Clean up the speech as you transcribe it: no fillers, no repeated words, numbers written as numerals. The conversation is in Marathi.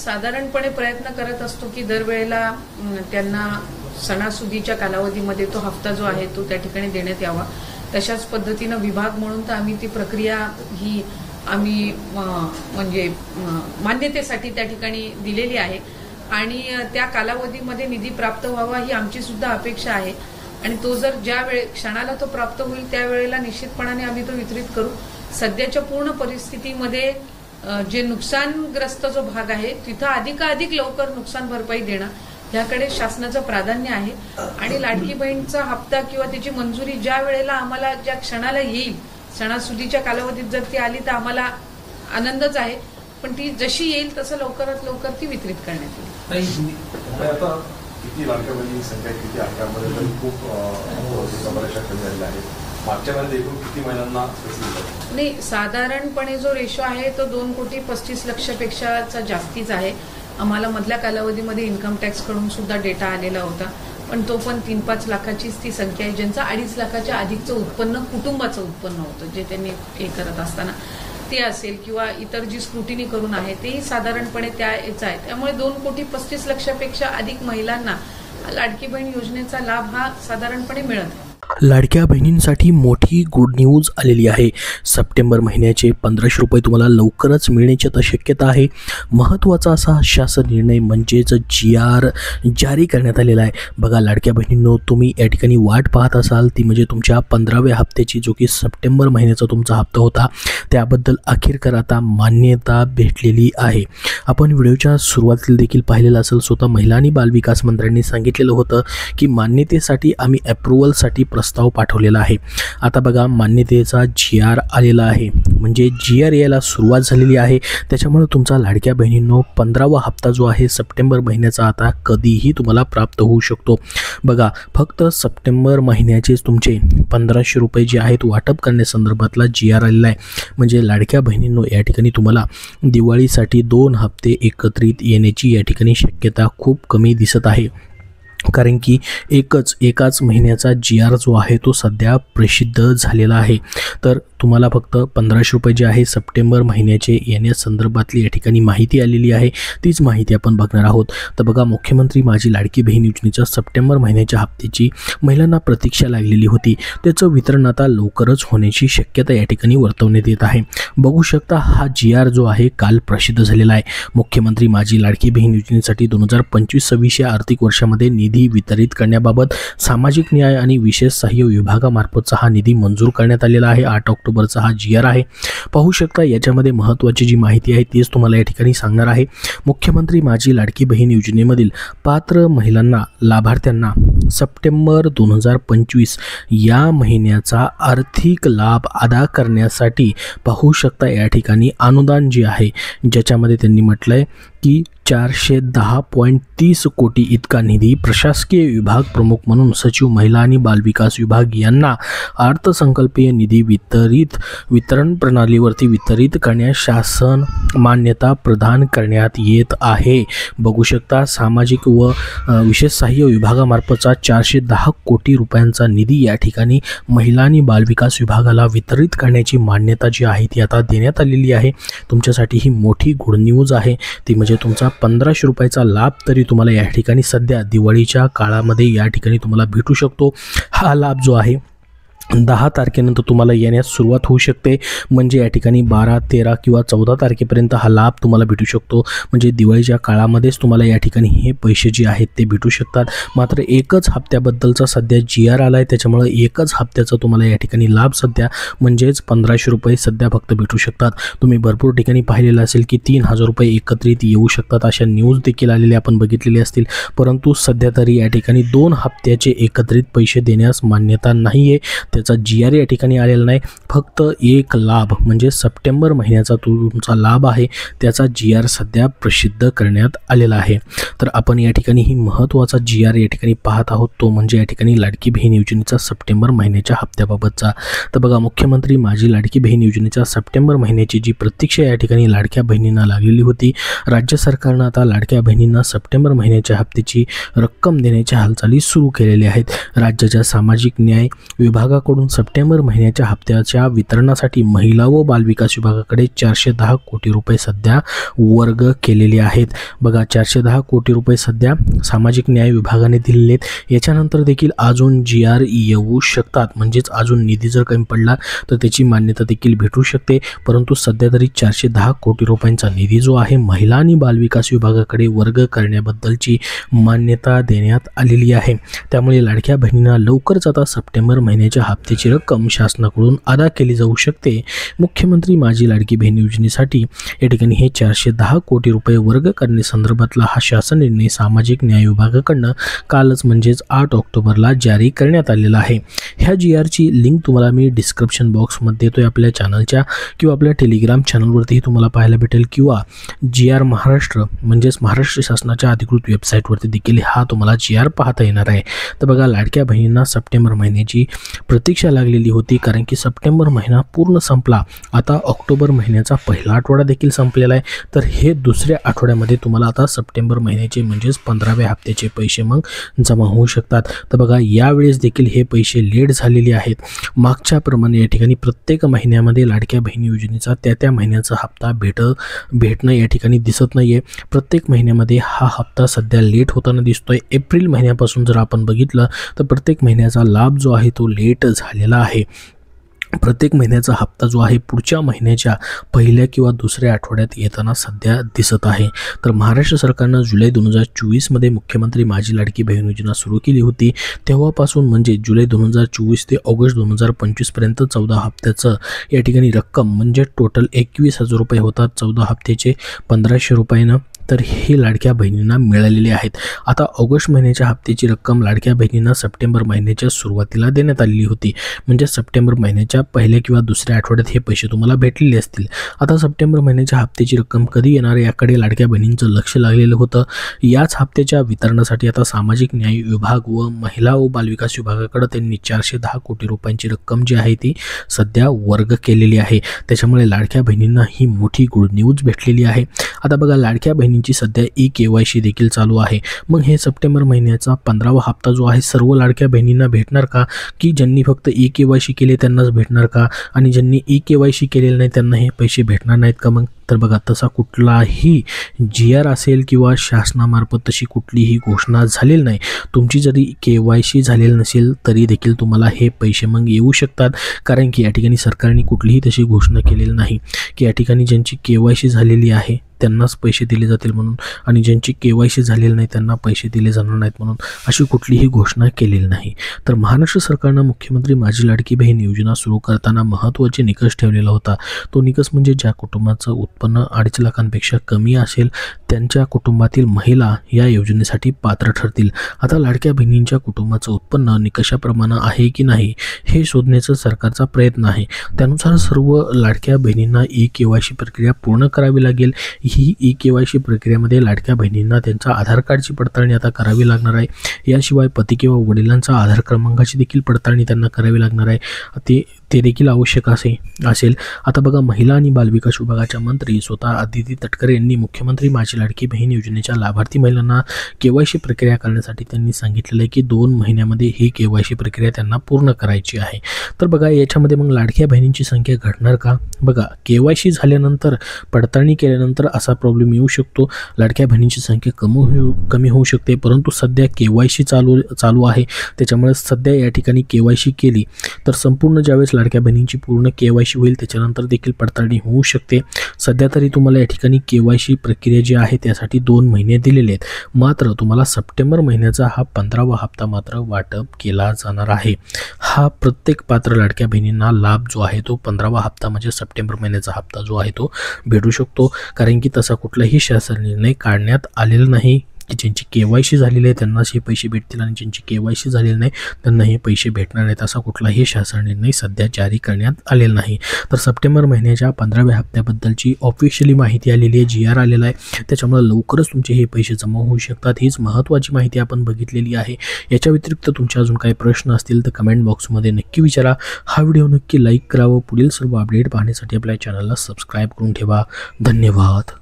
साधारणपणे प्रयत्न करत असतो की दरवेळेला त्यांना सणासुदीच्या कालावधीमध्ये तो हप्ता जो आहे तो त्या ठिकाणी देण्यात यावा। तशाच पद्धतीनं विभाग म्हणून तर आम्ही ती प्रक्रिया ही आम्ही म्हणजे मान्यतेसाठी त्या ठिकाणी दिलेली आहे आणि त्या कालावधीमध्ये निधी प्राप्त व्हावा ही आमची सुद्धा अपेक्षा आहे आणि तो जर ज्या क्षणाला तो प्राप्त होईल त्यावेळेला निश्चितपणाने आम्ही तो वितरित करू। सध्याच्या पूर्ण परिस्थितीमध्ये जे नुकसानग्रस्त जो भाग आहे तिथं अधिकाधिक लवकर नुकसान भरपाई देणं याकडे शासनाचं प्राधान्य आहे आणि लाडकी बहीणचा हप्ता किंवा त्याची मंजुरी ज्या वेळेला आम्हाला ज्या क्षणाला येईल सणासुदीच्या कालावधीत जर ती आली तर आम्हाला आनंदच आहे, पण ती जशी येईल तसं लवकरात लवकर ती वितरित करण्यात येईल। आता किती लाडक्या बहिणी संख्या किती आकड्यामध्ये तर खूप बऱ्याचशा कमी झालेल्या आहेत। मागच्या वेळेला एकूण किती महिलांना नाही, साधारणपणे जो रेशो आहे तो 2,35,00,000पेक्षा जास्तीच आहे। आम्हाला मधल्या कालावधीमध्ये इन्कम टॅक्स कडून सुद्धा डेटा आलेला होता, पण तो पण 3-5 लाखाचीच ती संख्या आहे ज्यांचं 2.5 लाखाच्या अधिकचं उत्पन्न कुटुंबाचं उत्पन्न होतं जे त्यांनी हे करत असताना ते असेल किंवा इतर जी स्क्रुटिनी करून आहे तेही साधारणपणे त्या याचा आहे। त्यामुळे 2,35,00,000पेक्षा अधिक महिलांना लाडकी बहीण योजनेचा लाभ हा साधारणपणे मिळत आहे। लाडक्या बहिणींसाठी मोठी गुड न्यूज आलेली आहे। सप्टेंबर महिन्याचे 1,500 रुपये तुम्हाला लवकरच मिळण्याची आता शक्यता आहे। महत्त्वाचा असा शासन निर्णय म्हणजेच GR जारी करण्यात आलेला आहे। बघा लाडक्या बहिणींनो, तुम्ही या ठिकाणी वाट पाहत असाल ती म्हणजे तुमच्या 15व्या हप्त्याची, जो की सप्टेंबर महिन्याचा तुमचा हप्ता होता, त्याबद्दल अखेरकर आता मान्यता भेटलेली आहे। आपण व्हिडिओच्या सुरुवातीला देखील पाहिलेलं असेल, स्वतः महिला आणि बालविकास मंत्र्यांनी सांगितलेलं होतं की मान्यतेसाठी आम्ही अप्रूव्हलसाठी प्रस्ताव पाठवलेला आहे। आता बघा मान्यतेचा GR आलेला आहे, म्हणजे GR यायला सुरुवात झालेली आहे। त्याच्यामुळे तुमचा लाडक्या बहिणींनो 15वा हप्ता जो आहे सप्टेंबर महिन्याचा आता कधीही तुम्हाला प्राप्त होऊ शकतो। बघा फक्त सप्टेंबर महिन्याचेच तुमचे 1,500 रुपये जे आहेत वाटप करण्यासंदर्भातला GR आलेला आहे। म्हणजे लाडक्या बहिणींनो या ठिकाणी तुम्हाला दिवाळीसाठी 2 हप्ते एकत्रित येण्याची या ठिकाणी शक्यता खूप कमी दिसत आहे, कारण की एकाच महिन्याचा GR जो आहे तो सध्या प्रसिद्ध झालेला आहे। तर तुम्हाला फक्त 1,500 रुपये जे आहे सप्टेंबर महिन्याचे येण्यासंदर्भातली या ठिकाणी माहिती आलेली आहे, तीच माहिती आपण बघणार आहोत। तर बघा मुख्यमंत्री माझी लाडकी बहीण योजनेच्या सप्टेंबर महिन्याच्या हप्त्याची महिलांना प्रतीक्षा लागलेली होती, त्याचं वितरण आता लवकरच होण्याची शक्यता या ठिकाणी वर्तवण्यात येत आहे। बघू शकता हा GR जो आहे काल प्रसिद्ध झालेला आहे। मुख्यमंत्री माझी लाडकी बहीण योजनेसाठी 2025-26 या आर्थिक वर्षामध्ये निधी वितरित करण्याबाबत सामाजिक न्याय आणि विशेष सहाय्य विभागामार्फतचा हा निधी मंजूर करण्यात आलेला आहे। 8 ऑक्टोबरचा हा GR आहे। पाहू शकता याच्यामध्ये महत्त्वाची जी माहिती आहे तीच तुम्हाला या ठिकाणी सांगणार आहे। मुख्यमंत्री माझी लाडकी बहीण योजनेमधील पात्र महिलांना लाभार्थ्यांना सप्टेंबर 2025 या महिन्याचा आर्थिक लाभ अदा करण्यासाठी पाहू शकता या ठिकाणी अनुदान जे आहे ज्याच्यामध्ये त्यांनी म्हटलंय की 410.30 कोटी इतका निधी प्रशासकीय विभाग प्रमुख म्हणून सचिव महिला आणि बालविकास विभाग यांना अर्थसंकल्पीय निधी वितरण प्रणालीवरती वितरित करण्यास शासन मान्यता प्रदान करण्यात येत आहे। बघू शकता सामाजिक व विशेष सहाय्य विभागामार्फतचा 410 कोटी रुपयांचा निधी या ठिकाणी महिला आणि बालविकास विभागाला वितरित करण्याची मान्यता जी आहे ती आता देण्यात आलेली आहे। तुमच्यासाठी ही मोठी गुड न्यूज आहे, ती म्हणजे तुमचा 1,500 रुपयाचा लाभ तरी तुम्हाला या ठिकाणी सध्या दिवाळीच्या काळामध्ये या ठिकाणी तुम्हाला भेटू शकतो। हा लाभ जो आहे 10 तारखेनंतर तुम्हाला येण्यास सुरुवात होऊ शकते, म्हणजे या ठिकाणी 12, 13 किंवा 14 तारखेपर्यंत हा लाभ तुम्हाला भेटू शकतो। म्हणजे दिवाळीच्या काळामध्येच तुम्हाला या ठिकाणी हे पैसे जे आहेत ते भेटू शकतात। मात्र एकच हप्त्याबद्दलचा सध्या GR आला आहे, त्याच्यामुळे एकच हप्त्याचा तुम्हाला या ठिकाणी लाभ सध्या म्हणजेच 1,500 रुपये सध्या फक्त भेटू शकतात। तुम्ही भरपूर ठिकाणी पाहिलेलं असेल की 3,000 रुपये एकत्रित येऊ शकतात, अशा न्यूज देखील आलेल्या आपण बघितलेले असतील, परंतु सध्या तरी या ठिकाणी 2 हप्त्याचे एकत्रित पैसे देण्यास मान्यता नाही आहे। त्याचा GR या ठिकाणी आलेला नाही, फक्त एक लाभ म्हणजे सप्टेंबर महिन्याचा तुमचा लाभ आहे त्याचा GR सध्या प्रसिद्ध करण्यात आलेला आहे। तर आपण या ठिकाणी ही महत्त्वाचा GR या ठिकाणी पाहत आहोत, तो म्हणजे या ठिकाणी लाडकी बहीण योजनेचा सप्टेंबर महिन्याच्या हप्त्याबाबतचा। तर बघा मुख्यमंत्री माझी लाडकी बहीण योजनेच्या सप्टेंबर महिन्याची जी प्रतीक्षा या ठिकाणी लाडक्या बहिणींना लागलेली होती, राज्य सरकारनं आता लाडक्या बहिणींना सप्टेंबर महिन्याच्या हप्त्याची रक्कम देण्याच्या हालचाली सुरू केलेल्या आहेत। राज्याच्या सामाजिक न्याय विभागाकडून शासनाकडून सप्टेंबर महिन्याच्या हप्त्याच्या वितरणासाठी महिला व बालविकास विभागाकडे 410 कोटी रुपये सध्या वर्ग केलेले आहेत. बघा 410 कोटी रुपये सध्या सामाजिक न्याय विभागाने दिलेले आहेत. याच्यानंतर देखील अजून GR येऊ शकतात, म्हणजेच अजून निधी जर कमी पडला तर त्याची मान्यता देखील भेटू शकते. परंतु सध्या तरी 410 कोटी रुपयांचा निधी जो आहे महिला आणि बालविकास विभागाकडे वर्ग करण्याबद्दलची मान्यता देण्यात आलेली आहे. त्यामुळे लाडक्या बहिणींना लवकरच आता सप्टेंबर महिन्याच्या हप्त्याची रक्कम शासनाकडून अदा केली जाऊ शकते. मुख्यमंत्री माझी लाडकी बहीण योजनेसाठी या ठिकाणी हे 410 कोटी रुपये वर्ग करण्यासंदर्भातला हा शासन निर्णय सामाजिक न्याय विभागाकडनं कालच म्हणजेच 8 ऑक्टोबरला जारी करण्यात आलेला आहे. ह्या GRची लिंक तुम्हाला मी डिस्क्रिप्शन बॉक्समध्ये देतोय. आपल्या चॅनलच्या किंवा आपल्या टेलिग्राम चॅनलवरतीही तुम्हाला पाहायला भेटेल किंवा GR महाराष्ट्र म्हणजेच महाराष्ट्र शासनाच्या अधिकृत वेबसाईटवरती देखील हा तुम्हाला GR पाहता येणार आहे. तर बघा लाडक्या बहिणींना सप्टेंबर महिन्याची प्रतीक्षा लागलेली होती, कारण की सप्टेंबर महिना पूर्ण संपला. आता ऑक्टोबर महिन्याचा पहिला आठवडा देखील संपलेला आहे. तर हे दुसऱ्या आठवड्यामध्ये तुम्हाला आता सप्टेंबर महिन्याचे म्हणजेच 15व्या हप्त्याचे पैसे मग जमा होऊ शकतात. तर बघा यावेळेस देखील हे पैसे लेट झालेले आहेत. मागच्याप्रमाणे या ठिकाणी प्रत्येक महिन्यामध्ये लाडक्या बहिणी योजनेचा त्या महिन्याचा हप्ता भेटणं या ठिकाणी दिसत नाही आहे. प्रत्येक महिन्यामध्ये हा हप्ता सध्या लेट होताना दिसतोय. एप्रिल महिन्यापासून जर आपण बघितलं तर प्रत्येक महिन्याचा लाभ जो आहे तो लेट झालेला आहे. प्रत्येक महिन्याचा हप्ता जो आहे पुढच्या महिन्याच्या पहिल्या किंवा दुसऱ्या आठवड्यात येताना सध्या दिसत आहे. तर महाराष्ट्र सरकारनं जुलै 2024 मुख्यमंत्री माझी लाडकी बहीण योजना सुरू केली होती. तेव्हापासून म्हणजे जुलै 2024 ते ऑगस्ट 2025 पर्यंत 14 हप्त्याचं या ठिकाणी रक्कम म्हणजे टोटल 21,000 रुपये होतात. 14 हप्त्याचे 1500 रुपयानं तर हे लाडक्या बहिणींना मिळालेले आहेत. आता ऑगस्ट महिन्याच्या हप्त्याची रक्कम लाडक्या बहिणींना सप्टेंबर महिन्याच्या सुरुवातीला देण्यात आलेली होती, म्हणजे सप्टेंबर महिन्याच्या पहिल्या किंवा दुसऱ्या आठवड्यात हे पैसे तुम्हाला भेटलेले असतील. आता सप्टेंबर महिन्याच्या हप्त्याची रक्कम कधी येणार याकडे लाडक्या बहिणींचं लक्ष लागलेलं होतं. याच हप्त्याच्या वितरणासाठी आता सामाजिक न्याय विभाग व महिला व बालविकास विभागाकडे त्यांनी 410 कोटी रुपयांची रक्कम जी आहे ती सध्या वर्ग केलेली आहे. त्याच्यामुळे लाडक्या बहिणींना ही मोठी गुड न्यूज भेटलेली आहे. आता बघा लाडक्या बहिणींची सध्या KYC देखील चालू आहे. मग हे सप्टेंबर महिन्याचा 15वा हप्ता जो आहे सर्व लाडक्या बहिणींना भेटणार का, की ज्यांनी फक्त KYC केले त्यांनाच भेटणार का, आणि ज्यांनी KYC केलेलं नाही त्यांना हे पैसे भेटणार नाहीत का? मग तर बघा तसा कुठलाही GR असेल किंवा शासनामार्फत तशी कुठलीही घोषणा झालेली नाही. तुमची जरी KYC झालेली नसेल तरी देखील तुम्हाला हे पैसे मग येऊ शकतात, कारण की या ठिकाणी सरकारने कुठलीही तशी घोषणा केलेली नाही की या ठिकाणी ज्यांची KYC झालेली आहे त्यांनाच पैसे दिले जातील म्हणून, आणि ज्यांची KYC झालेली नाही त्यांना पैसे दिले जाणार नाहीत म्हणून अशी कुठलीही घोषणा केलेली नाही. तर महाराष्ट्र सरकारनं मुख्यमंत्री माझी लाडकी बहीण योजना सुरू करताना महत्त्वाचे निकष ठेवलेला होता. तो निकष म्हणजे ज्या कुटुंबाचं उत्पन्न 2.5 लाखांपेक्षा कमी असेल त्यांच्या कुटुंबातील महिला या योजनेसाठी पात्र ठरतील. आता लाडक्या बहिणींच्या कुटुंबाचं उत्पन्न निकषाप्रमाणे आहे की नाही हे शोधण्याचा सरकारचा प्रयत्न आहे. त्यानुसार सर्व लाडक्या बहिणींना KYC प्रक्रिया पूर्ण करावी लागेल. ही KYC प्रक्रियेमध्ये लाडक्या बहिणींना त्यांचा आधार कार्डची पडताळणी आता करावी लागणार आहे. याशिवाय पती किंवा वडिलांचा आधार क्रमांकाची देखील पडताळणी त्यांना करावी लागणार आहे. ते देखील आवश्यक असेल. आता बघा महिला आणि बालविकास विभागाच्या मंत्री स्वतः अदिती तटकरे यांनी मुख्यमंत्री माझी लाडकी बहीण योजनेच्या लाभार्थी महिलांना KYC प्रक्रिया करण्यासाठी त्यांनी सांगितलेलं आहे की 2 महिन्यामध्ये ही KYC प्रक्रिया त्यांना पूर्ण करायची आहे. तर बघा याच्यामध्ये मग लाडक्या बहिणींची संख्या घटणार का? बघा KYC झाल्यानंतर पडताळणी केल्यानंतर असा प्रॉब्लेम येऊ शकतो. लाडक्या बहिणींची संख्या कमी होऊ शकते, परंतु सध्या KYC चालू आहे. त्याच्यामुळे सध्या या ठिकाणी KYC केली तर संपूर्ण ज्यावेळेस लाडक्या बहिणींची पूर्ण KYC होईल त्याच्यानंतर देखील पडताळणी होऊ शकते. सध्या तरी तुम्हाला या ठिकाणी KYC प्रक्रिया जी आहे त्यासाठी 2 महिने दिलेले आहेत. मात्र तुम्हाला सप्टेंबर महिन्याचा हा 15वा हप्ता मात्र वाटप केला जाणार आहे. हा प्रत्येक पात्र लाडक्या बहिणींना लाभ जो आहे तो 15वा हप्ता म्हणजे सप्टेंबर महिन्याचा हप्ता जो आहे तो भेटू शकतो, कारण की तसा कुठलाही शासन निर्णय काढण्यात आलेला नाही की ज्यांची KYC झालेली आहे त्यांनाच हे पैसे भेटतील आणि ज्यांची KYC झालेली नाही त्यांना हे पैसे भेटणार नाहीत. असा कुठलाही शासन निर्णय सध्या जारी करण्यात आलेला नाही. तर सप्टेंबर महिन्याच्या 15व्या हप्त्याबद्दलची ऑफिशियली माहिती आलेली आहे, GR आलेला आहे. त्याच्यामुळे लवकरच तुमचे हे पैसे जमा होऊ शकतात. हीच महत्त्वाची माहिती आपण बघितलेली आहे. याच्या व्यतिरिक्त तुमचे अजून काही प्रश्न असतील तर कमेंट बॉक्समध्ये नक्की विचारा. हा व्हिडिओ नक्की लाईक करा व पुढील सर्व अपडेट पाहण्यासाठी आपल्या चॅनलला सबस्क्राईब करून ठेवा. धन्यवाद.